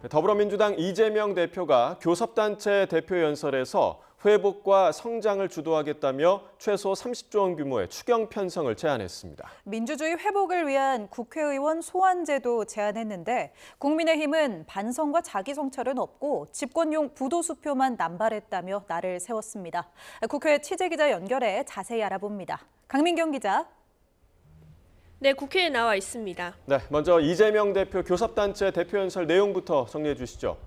더불어민주당 이재명 대표가 교섭단체 대표 연설에서 회복과 성장을 주도하겠다며 최소 30조 원 규모의 추경 편성을 제안했습니다. 민주주의 회복을 위한 국회의원 소환제도 제안했는데 국민의힘은 반성과 자기성찰은 없고 집권용 부도수표만 남발했다며 날을 세웠습니다. 국회 취재기자 연결해 자세히 알아봅니다. 강민경 기자. 네, 국회에 나와 있습니다. 네, 먼저 이재명 대표 교섭단체 대표 연설 내용부터 정리해 주시죠.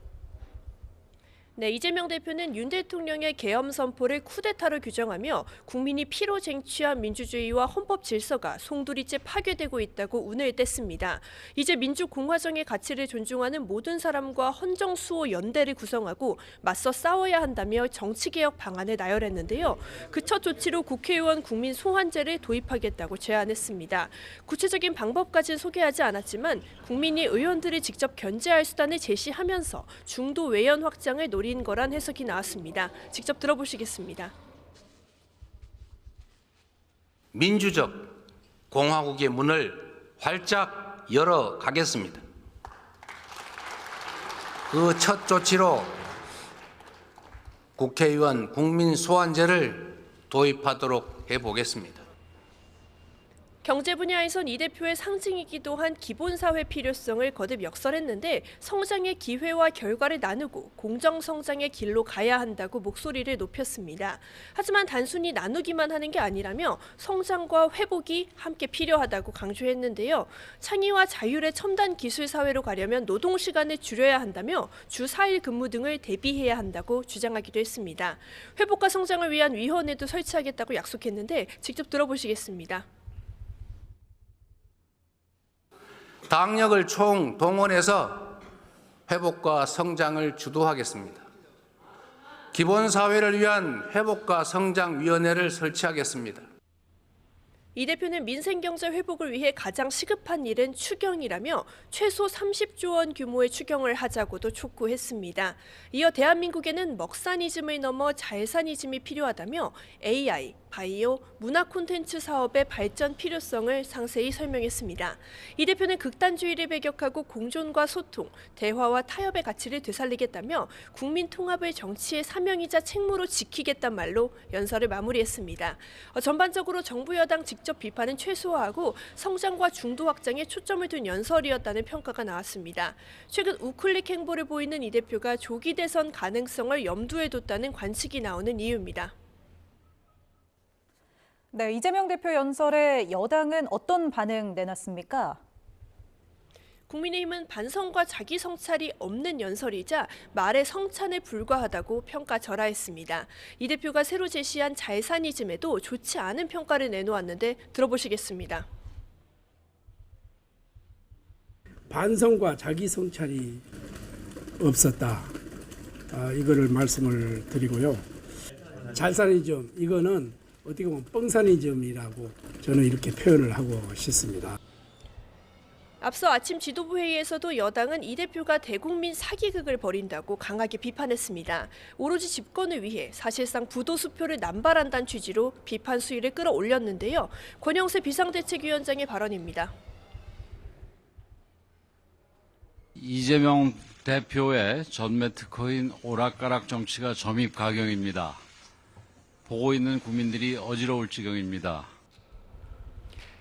네, 이재명 대표는 윤 대통령의 계엄 선포를 쿠데타로 규정하며 국민이 피로 쟁취한 민주주의와 헌법 질서가 송두리째 파괴되고 있다고 운을 뗐습니다. 이제 민주공화정의 가치를 존중하는 모든 사람과 헌정수호 연대를 구성하고 맞서 싸워야 한다며 정치개혁 방안을 나열했는데요. 그 첫 조치로 국회의원 국민 소환제를 도입하겠다고 제안했습니다. 구체적인 방법까지는 소개하지 않았지만 국민이 의원들을 직접 견제할 수단을 제시하면서 중도 외연 확장을 노린 거란 해석이 나왔습니다. 직접 들어보시겠습니다. 민주적 공화국의 문을 활짝 열어가겠습니다. 그 첫 조치로 국회의원 국민 소환제를 도입하도록 해보겠습니다. 경제 분야에선 이 대표의 상징이기도 한 기본사회 필요성을 거듭 역설했는데 성장의 기회와 결과를 나누고 공정성장의 길로 가야 한다고 목소리를 높였습니다. 하지만 단순히 나누기만 하는 게 아니라며 성장과 회복이 함께 필요하다고 강조했는데요. 창의와 자율의 첨단 기술 사회로 가려면 노동시간을 줄여야 한다며 주 4일 근무 등을 대비해야 한다고 주장하기도 했습니다. 회복과 성장을 위한 위원회도 설치하겠다고 약속했는데 직접 들어보시겠습니다. 당력을 총동원해서 회복과 성장을 주도하겠습니다. 기본사회를 위한 회복과 성장위원회를 설치하겠습니다. 이 대표는 민생경제 회복을 위해 가장 시급한 일은 추경이라며 최소 30조 원 규모의 추경을 하자고도 촉구했습니다. 이어 대한민국에는 먹사니즘을 넘어 잘사니즘이 필요하다며 AI, 바이오, 문화 콘텐츠 사업의 발전 필요성을 상세히 설명했습니다. 이 대표는 극단주의를 배격하고 공존과 소통, 대화와 타협의 가치를 되살리겠다며 국민 통합을 정치의 사명이자 책무로 지키겠단 말로 연설을 마무리했습니다. 전반적으로 정부 여당 직접 비판은 최소화하고 성장과 중도 확장에 초점을 둔 연설이었다는 평가가 나왔습니다. 최근 우클릭 행보를 보이는 이 대표가 조기 대선 가능성을 염두에 뒀다는 관측이 나오는 이유입니다. 네, 이재명 대표 연설에 여당은 어떤 반응 내놨습니까? 국민의힘은 반성과 자기 성찰이 없는 연설이자 말의 성찬에 불과하다고 평가절하했습니다. 이 대표가 새로 제시한 잘사니즘에도 좋지 않은 평가를 내놓았는데 들어보시겠습니다. 반성과 자기 성찰이 없었다. 이거를 말씀을 드리고요. 잘사니즘 이거는 어떻게 보면 뻥사니즘이라고 저는 이렇게 표현을 하고 싶습니다. 앞서 아침 지도부 회의에서도 여당은 이 대표가 대국민 사기극을 벌인다고 강하게 비판했습니다. 오로지 집권을 위해 사실상 부도수표를 남발한다는 취지로 비판 수위를 끌어올렸는데요. 권영세 비상대책위원장의 발언입니다. 이재명 대표의 전매 특허인 오락가락 정치가 점입가경입니다. 보고 있는 국민들이 어지러울 지경입니다.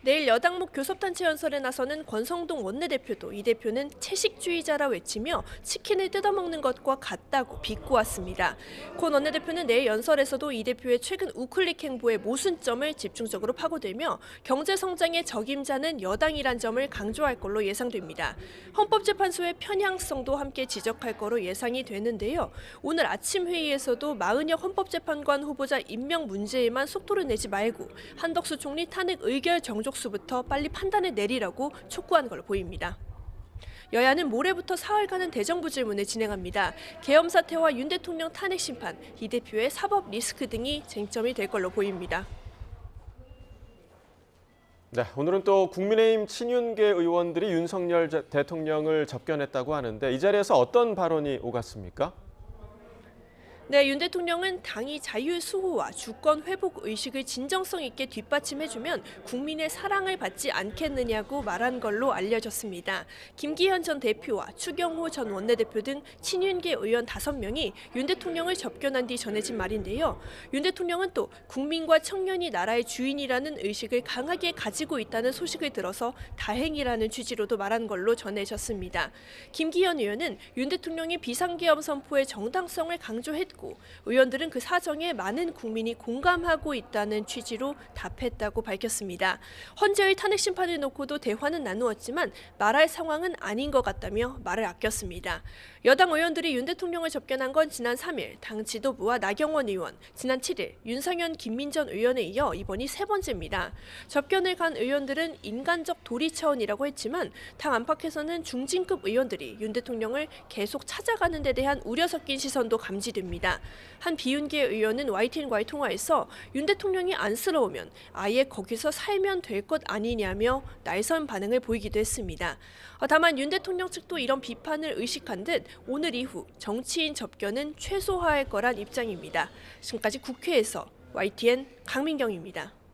내일 여당목 교섭단체 연설에 나서는 권성동 원내대표도 이 대표는 채식주의자라 외치며 치킨을 뜯어먹는 것과 같다고 비꼬았습니다. 권 원내대표는 내일 연설에서도 이 대표의 최근 우클릭 행보의 모순점을 집중적으로 파고들며 경제성장의 적임자는 여당이란 점을 강조할 걸로 예상됩니다. 헌법재판소의 편향성도 함께 지적할 거로 예상이 되는데요. 오늘 아침 회의에서도 마은혁 헌법재판관 후보자 임명 문제에만 속도를 내지 말고 한덕수 총리 탄핵 의결 정족 수부터 빨리 판단을 내리라고 촉구한 걸로 보입니다. 여야는 모레부터 사흘간은 대정부 질문을 진행합니다. 계엄 사태와 윤 대통령 탄핵 심판, 이 대표의 사법 리스크 등이 쟁점이 될 걸로 보입니다. 네, 오늘은 또 국민의힘 친윤계 의원들이 윤석열 대통령을 접견했다고 하는데 이 자리에서 어떤 발언이 오갔습니까? 네, 윤 대통령은 당이 자유 수호와 주권 회복 의식을 진정성 있게 뒷받침해주면 국민의 사랑을 받지 않겠느냐고 말한 걸로 알려졌습니다. 김기현 전 대표와 추경호 전 원내대표 등 친윤계 의원 5명이 윤 대통령을 접견한 뒤 전해진 말인데요. 윤 대통령은 또 국민과 청년이 나라의 주인이라는 의식을 강하게 가지고 있다는 소식을 들어서 다행이라는 취지로도 말한 걸로 전해졌습니다. 김기현 의원은 윤 대통령이 비상계엄 선포의 정당성을 강조했고 의원들은 그 사정에 많은 국민이 공감하고 있다는 취지로 답했다고 밝혔습니다. 헌재의 탄핵 심판을 놓고도 대화는 나누었지만 말할 상황은 아닌 것 같다며 말을 아꼈습니다. 여당 의원들이 윤 대통령을 접견한 건 지난 3일 당 지도부와 나경원 의원, 지난 7일 윤상현 김민전 의원에 이어 이번이 3번째입니다. 접견을 간 의원들은 인간적 도리 차원이라고 했지만 당 안팎에서는 중진급 의원들이 윤 대통령을 계속 찾아가는 데 대한 우려 섞인 시선도 감지됩니다. 한 비윤계 의원은 YTN과의 통화에서 윤 대통령이 안쓰러우면 아예 거기서 살면 될 것 아니냐며 날선 반응을 보이기도 했습니다. 다만 윤 대통령 측도 이런 비판을 의식한 듯 오늘 이후 정치인 접견은 최소화할 거란 입장입니다. 지금까지 국회에서 YTN 강민경입니다.